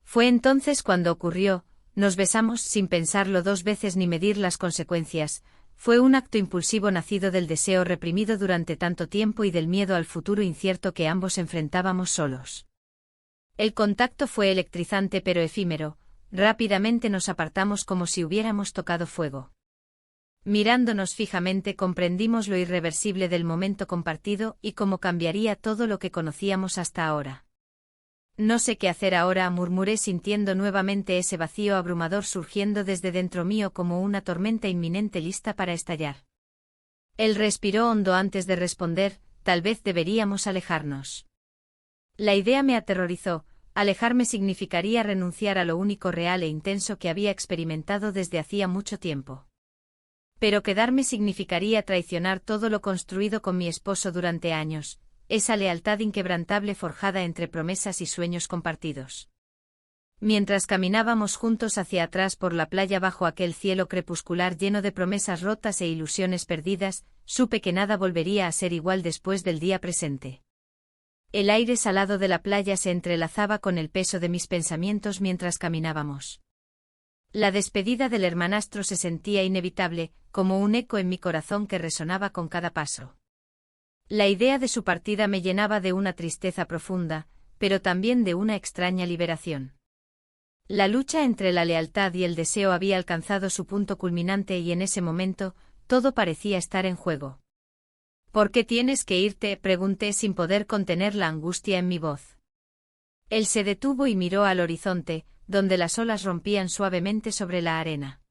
Speaker 1: Fue entonces cuando ocurrió, nos besamos sin pensarlo dos veces ni medir las consecuencias. Fue un acto impulsivo nacido del deseo reprimido durante tanto tiempo y del miedo al futuro incierto que ambos enfrentábamos solos. El contacto fue electrizante pero efímero, rápidamente nos apartamos como si hubiéramos tocado fuego. Mirándonos fijamente comprendimos lo irreversible del momento compartido y cómo cambiaría todo lo que conocíamos hasta ahora. No sé qué hacer ahora, murmuré sintiendo nuevamente ese vacío abrumador surgiendo desde dentro mío como una tormenta inminente lista para estallar. Él respiró hondo antes de responder, tal vez deberíamos alejarnos. La idea me aterrorizó, alejarme significaría renunciar a lo único real e intenso que había experimentado desde hacía mucho tiempo. Pero quedarme significaría traicionar todo lo construido con mi esposo durante años, esa lealtad inquebrantable forjada entre promesas y sueños compartidos. Mientras caminábamos juntos hacia atrás por la playa bajo aquel cielo crepuscular lleno de promesas rotas e ilusiones perdidas, supe que nada volvería a ser igual después del día presente. El aire salado de la playa se entrelazaba con el peso de mis pensamientos mientras caminábamos. La despedida del hermanastro se sentía inevitable, como un eco en mi corazón que resonaba con cada paso. La idea de su partida me llenaba de una tristeza profunda, pero también de una extraña liberación. La lucha entre la lealtad y el deseo había alcanzado su punto culminante y en ese momento, todo parecía estar en juego. ¿Por qué tienes que irte?, pregunté sin poder contener la angustia en mi voz. Él se detuvo y miró al horizonte, donde las olas rompían suavemente sobre la arena.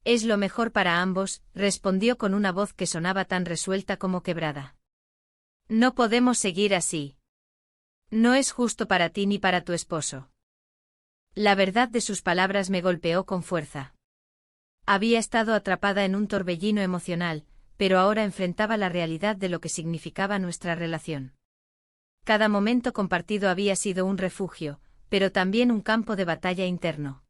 Speaker 1: Es lo mejor para ambos, respondió con una voz que sonaba tan resuelta como quebrada. No podemos seguir así. No es justo para ti ni para tu esposo. La verdad de sus palabras me golpeó con fuerza. Había estado atrapada en un torbellino emocional, pero ahora enfrentaba la realidad de lo que significaba nuestra relación. Cada momento compartido había sido un refugio, pero también un campo de batalla interno.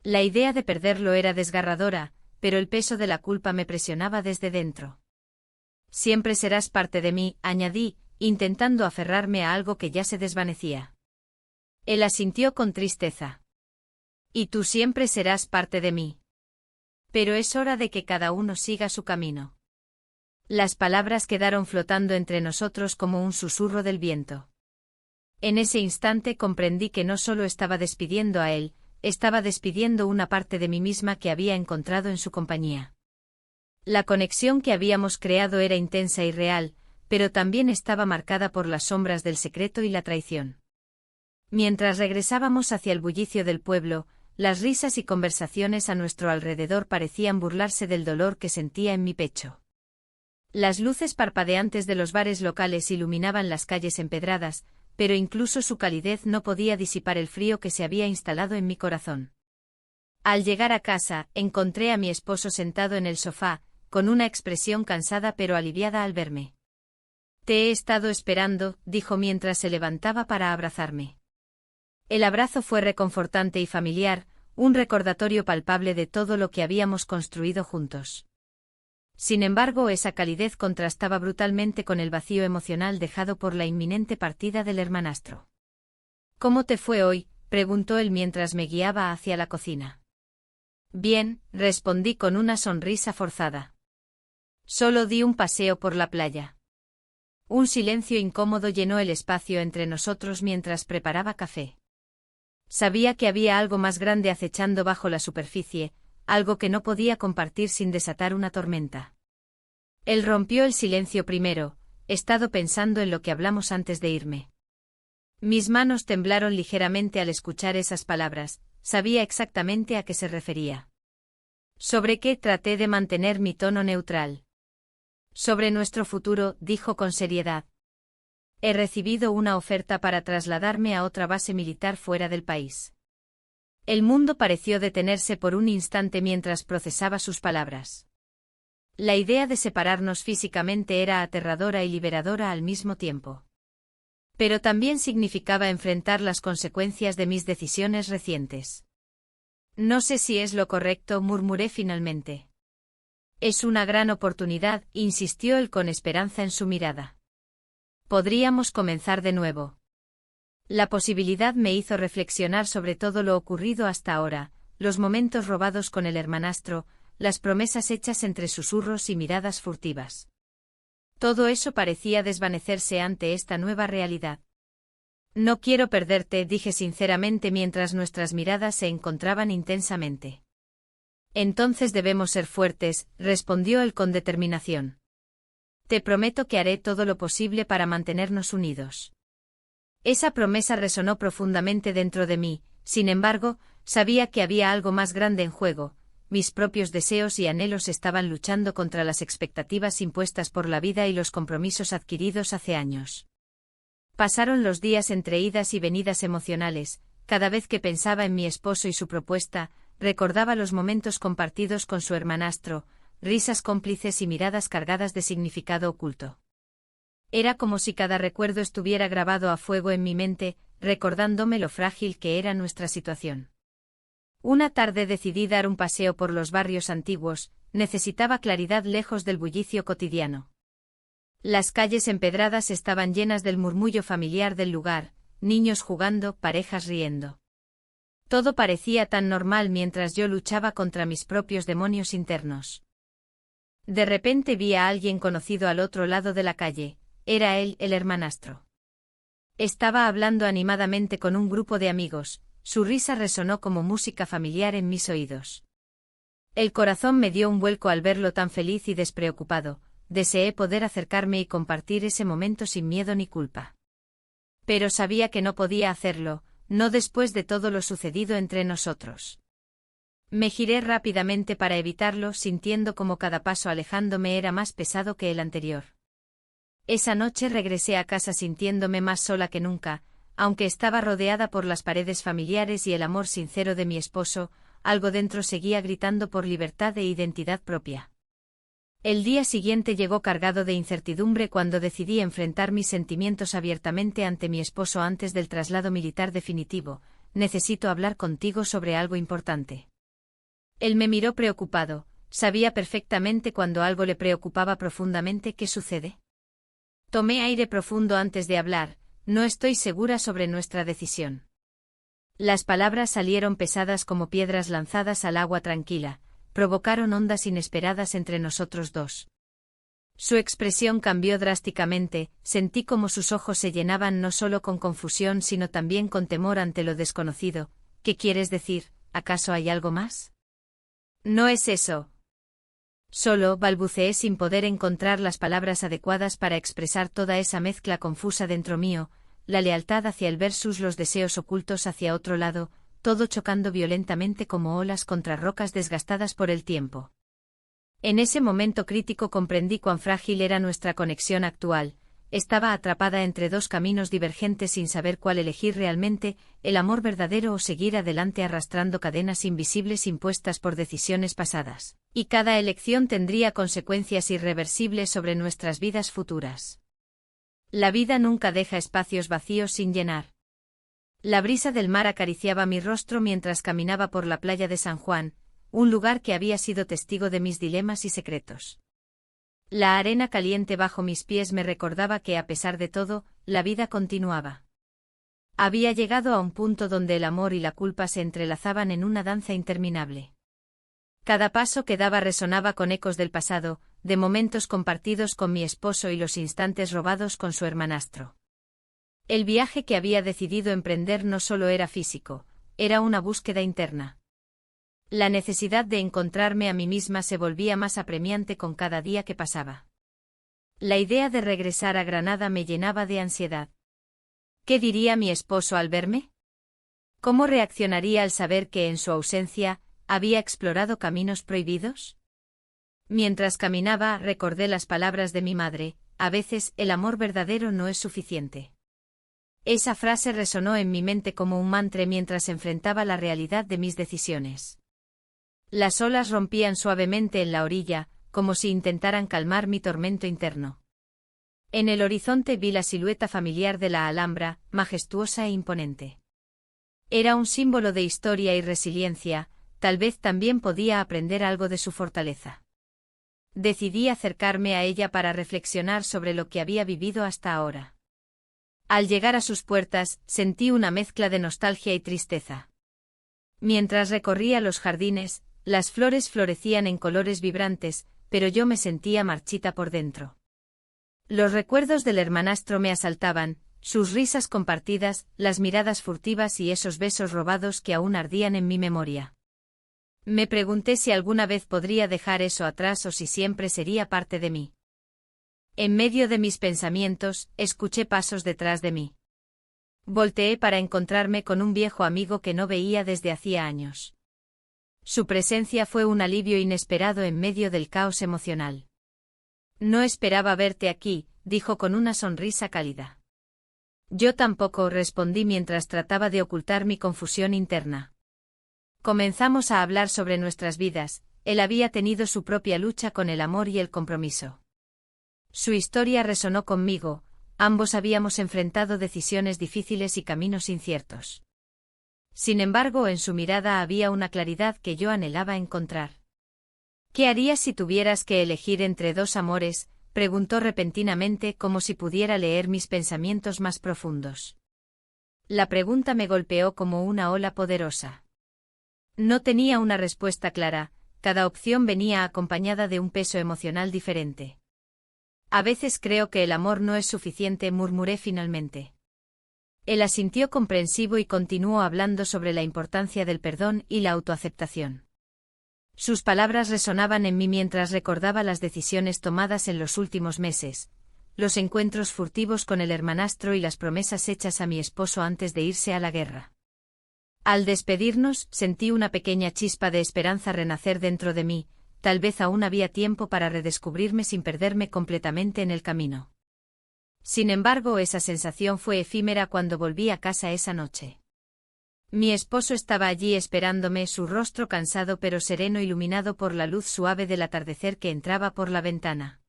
Speaker 1: La idea de perderlo era desgarradora, pero el peso de la culpa me presionaba desde dentro. Siempre serás parte de mí, añadí, intentando aferrarme a algo que ya se desvanecía. Él asintió con tristeza. Y tú siempre serás parte de mí. Pero es hora de que cada uno siga su camino. Las palabras quedaron flotando entre nosotros como un susurro del viento. En ese instante comprendí que no solo estaba despidiendo a él, estaba despidiendo una parte de mí misma que había encontrado en su compañía. La conexión que habíamos creado era intensa y real, pero también estaba marcada por las sombras del secreto y la traición. Mientras regresábamos hacia el bullicio del pueblo, las risas y conversaciones a nuestro alrededor parecían burlarse del dolor que sentía en mi pecho. Las luces parpadeantes de los bares locales iluminaban las calles empedradas, pero incluso su calidez no podía disipar el frío que se había instalado en mi corazón. Al llegar a casa, encontré a mi esposo sentado en el sofá, con una expresión cansada pero aliviada al verme. Te he estado esperando, dijo mientras se levantaba para abrazarme. El abrazo fue reconfortante y familiar, un recordatorio palpable de todo lo que habíamos construido juntos. Sin embargo, esa calidez contrastaba brutalmente con el vacío emocional dejado por la inminente partida del hermanastro. ¿Cómo te fue hoy?, preguntó él mientras me guiaba hacia la cocina. Bien, respondí con una sonrisa forzada. Solo di un paseo por la playa. Un silencio incómodo llenó el espacio entre nosotros mientras preparaba café. Sabía que había algo más grande acechando bajo la superficie, algo que no podía compartir sin desatar una tormenta. Él rompió el silencio primero. He estado pensando en lo que hablamos antes de irme. Mis manos temblaron ligeramente al escuchar esas palabras, sabía exactamente a qué se refería. ¿Sobre qué? Traté de mantener mi tono neutral. Sobre nuestro futuro, dijo con seriedad. He recibido una oferta para trasladarme a otra base militar fuera del país. El mundo pareció detenerse por un instante mientras procesaba sus palabras. La idea de separarnos físicamente era aterradora y liberadora al mismo tiempo. Pero también significaba enfrentar las consecuencias de mis decisiones recientes. No sé si es lo correcto, murmuré finalmente. Es una gran oportunidad, insistió él con esperanza en su mirada. Podríamos comenzar de nuevo. La posibilidad me hizo reflexionar sobre todo lo ocurrido hasta ahora, los momentos robados con el hermanastro, las promesas hechas entre susurros y miradas furtivas. Todo eso parecía desvanecerse ante esta nueva realidad. No quiero perderte, dije sinceramente mientras nuestras miradas se encontraban intensamente. Entonces debemos ser fuertes, respondió él con determinación. Te prometo que haré todo lo posible para mantenernos unidos. Esa promesa resonó profundamente dentro de mí, sin embargo, sabía que había algo más grande en juego. Mis propios deseos y anhelos estaban luchando contra las expectativas impuestas por la vida y los compromisos adquiridos hace años. Pasaron los días entre idas y venidas emocionales. Cada vez que pensaba en mi esposo y su propuesta, recordaba los momentos compartidos con su hermanastro, risas cómplices y miradas cargadas de significado oculto. Era como si cada recuerdo estuviera grabado a fuego en mi mente, recordándome lo frágil que era nuestra situación. Una tarde decidí dar un paseo por los barrios antiguos, necesitaba claridad lejos del bullicio cotidiano. Las calles empedradas estaban llenas del murmullo familiar del lugar, niños jugando, parejas riendo. Todo parecía tan normal mientras yo luchaba contra mis propios demonios internos. De repente vi a alguien conocido al otro lado de la calle, era él, el hermanastro. Estaba hablando animadamente con un grupo de amigos, su risa resonó como música familiar en mis oídos. El corazón me dio un vuelco al verlo tan feliz y despreocupado, deseé poder acercarme y compartir ese momento sin miedo ni culpa. Pero sabía que no podía hacerlo, no después de todo lo sucedido entre nosotros. Me giré rápidamente para evitarlo, sintiendo como cada paso alejándome era más pesado que el anterior. Esa noche regresé a casa sintiéndome más sola que nunca, aunque estaba rodeada por las paredes familiares y el amor sincero de mi esposo, algo dentro seguía gritando por libertad e identidad propia. El día siguiente llegó cargado de incertidumbre cuando decidí enfrentar mis sentimientos abiertamente ante mi esposo antes del traslado militar definitivo. Necesito hablar contigo sobre algo importante. Él me miró preocupado, sabía perfectamente cuando algo le preocupaba profundamente. ¿Qué sucede? Tomé aire profundo antes de hablar, no estoy segura sobre nuestra decisión. Las palabras salieron pesadas como piedras lanzadas al agua tranquila, provocaron ondas inesperadas entre nosotros dos. Su expresión cambió drásticamente, sentí como sus ojos se llenaban no solo con confusión sino también con temor ante lo desconocido. ¿Qué quieres decir? ¿Acaso hay algo más? No es eso. Solo balbuceé sin poder encontrar las palabras adecuadas para expresar toda esa mezcla confusa dentro mío, la lealtad hacia él versus los deseos ocultos hacia otro lado, todo chocando violentamente como olas contra rocas desgastadas por el tiempo. En ese momento crítico comprendí cuán frágil era nuestra conexión actual. Estaba atrapada entre dos caminos divergentes sin saber cuál elegir realmente, el amor verdadero o seguir adelante arrastrando cadenas invisibles impuestas por decisiones pasadas. Y cada elección tendría consecuencias irreversibles sobre nuestras vidas futuras. La vida nunca deja espacios vacíos sin llenar. La brisa del mar acariciaba mi rostro mientras caminaba por la playa de San Juan, un lugar que había sido testigo de mis dilemas y secretos. La arena caliente bajo mis pies me recordaba que a pesar de todo, la vida continuaba. Había llegado a un punto donde el amor y la culpa se entrelazaban en una danza interminable. Cada paso que daba resonaba con ecos del pasado, de momentos compartidos con mi esposo y los instantes robados con su hermanastro. El viaje que había decidido emprender no solo era físico, era una búsqueda interna. La necesidad de encontrarme a mí misma se volvía más apremiante con cada día que pasaba. La idea de regresar a Granada me llenaba de ansiedad. ¿Qué diría mi esposo al verme? ¿Cómo reaccionaría al saber que en su ausencia había explorado caminos prohibidos? Mientras caminaba, recordé las palabras de mi madre: a veces el amor verdadero no es suficiente. Esa frase resonó en mi mente como un mantra mientras enfrentaba la realidad de mis decisiones. Las olas rompían suavemente en la orilla, como si intentaran calmar mi tormento interno. En el horizonte vi la silueta familiar de la Alhambra, majestuosa e imponente. Era un símbolo de historia y resiliencia, tal vez también podía aprender algo de su fortaleza. Decidí acercarme a ella para reflexionar sobre lo que había vivido hasta ahora. Al llegar a sus puertas, sentí una mezcla de nostalgia y tristeza. Mientras recorría los jardines, las flores florecían en colores vibrantes, pero yo me sentía marchita por dentro. Los recuerdos del hermanastro me asaltaban, sus risas compartidas, las miradas furtivas y esos besos robados que aún ardían en mi memoria. Me pregunté si alguna vez podría dejar eso atrás o si siempre sería parte de mí. En medio de mis pensamientos, escuché pasos detrás de mí. Volteé para encontrarme con un viejo amigo que no veía desde hacía años. Su presencia fue un alivio inesperado en medio del caos emocional. No esperaba verte aquí, dijo con una sonrisa cálida. Yo tampoco, respondí mientras trataba de ocultar mi confusión interna. Comenzamos a hablar sobre nuestras vidas. Él había tenido su propia lucha con el amor y el compromiso. Su historia resonó conmigo, ambos habíamos enfrentado decisiones difíciles y caminos inciertos. Sin embargo, en su mirada había una claridad que yo anhelaba encontrar. ¿Qué harías si tuvieras que elegir entre dos amores?, preguntó repentinamente como si pudiera leer mis pensamientos más profundos. La pregunta me golpeó como una ola poderosa. No tenía una respuesta clara, cada opción venía acompañada de un peso emocional diferente. A veces creo que el amor no es suficiente, murmuré finalmente. Él asintió comprensivo y continuó hablando sobre la importancia del perdón y la autoaceptación. Sus palabras resonaban en mí mientras recordaba las decisiones tomadas en los últimos meses, los encuentros furtivos con el hermanastro y las promesas hechas a mi esposo antes de irse a la guerra. Al despedirnos, sentí una pequeña chispa de esperanza renacer dentro de mí, tal vez aún había tiempo para redescubrirme sin perderme completamente en el camino. Sin embargo, esa sensación fue efímera cuando volví a casa esa noche. Mi esposo estaba allí esperándome, su rostro cansado pero sereno, iluminado por la luz suave del atardecer que entraba por la ventana.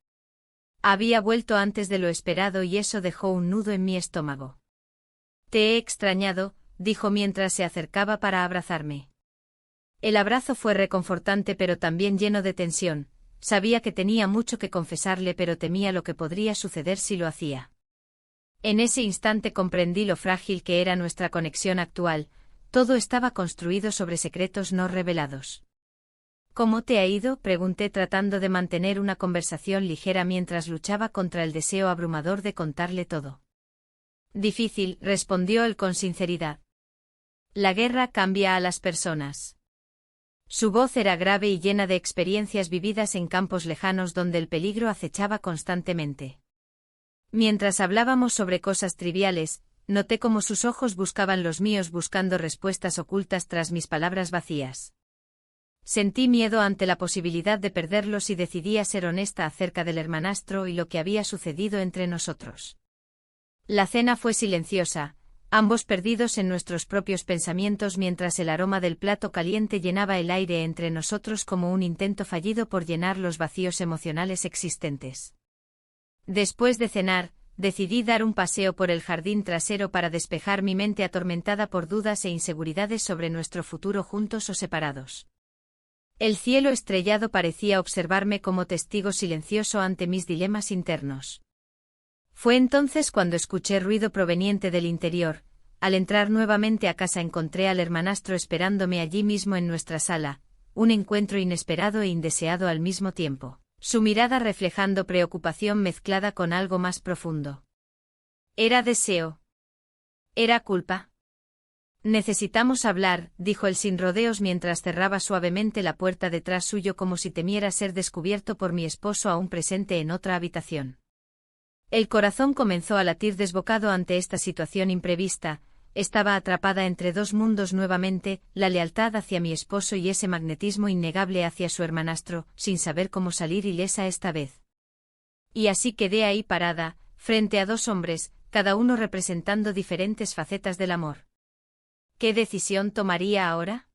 Speaker 1: Había vuelto antes de lo esperado y eso dejó un nudo en mi estómago. «Te he extrañado», dijo mientras se acercaba para abrazarme. El abrazo fue reconfortante pero también lleno de tensión. Sabía que tenía mucho que confesarle pero temía lo que podría suceder si lo hacía. En ese instante comprendí lo frágil que era nuestra conexión actual, todo estaba construido sobre secretos no revelados. «¿Cómo te ha ido?», pregunté tratando de mantener una conversación ligera mientras luchaba contra el deseo abrumador de contarle todo. «Difícil», respondió él con sinceridad. «La guerra cambia a las personas». Su voz era grave y llena de experiencias vividas en campos lejanos donde el peligro acechaba constantemente. Mientras hablábamos sobre cosas triviales, noté cómo sus ojos buscaban los míos buscando respuestas ocultas tras mis palabras vacías. Sentí miedo ante la posibilidad de perderlos y decidí a ser honesta acerca del hermanastro y lo que había sucedido entre nosotros. La cena fue silenciosa, ambos perdidos en nuestros propios pensamientos mientras el aroma del plato caliente llenaba el aire entre nosotros como un intento fallido por llenar los vacíos emocionales existentes. Después de cenar, decidí dar un paseo por el jardín trasero para despejar mi mente atormentada por dudas e inseguridades sobre nuestro futuro juntos o separados. El cielo estrellado parecía observarme como testigo silencioso ante mis dilemas internos. Fue entonces cuando escuché ruido proveniente del interior. Al entrar nuevamente a casa encontré al hermanastro esperándome allí mismo en nuestra sala, un encuentro inesperado e indeseado al mismo tiempo, su mirada reflejando preocupación mezclada con algo más profundo. ¿Era deseo? ¿Era culpa? «Necesitamos hablar», dijo él sin rodeos mientras cerraba suavemente la puerta detrás suyo como si temiera ser descubierto por mi esposo aún presente en otra habitación. El corazón comenzó a latir desbocado ante esta situación imprevista. Estaba atrapada entre dos mundos nuevamente, la lealtad hacia mi esposo y ese magnetismo innegable hacia su hermanastro, sin saber cómo salir ilesa esta vez. Y así quedé ahí parada, frente a dos hombres, cada uno representando diferentes facetas del amor. ¿Qué decisión tomaría ahora?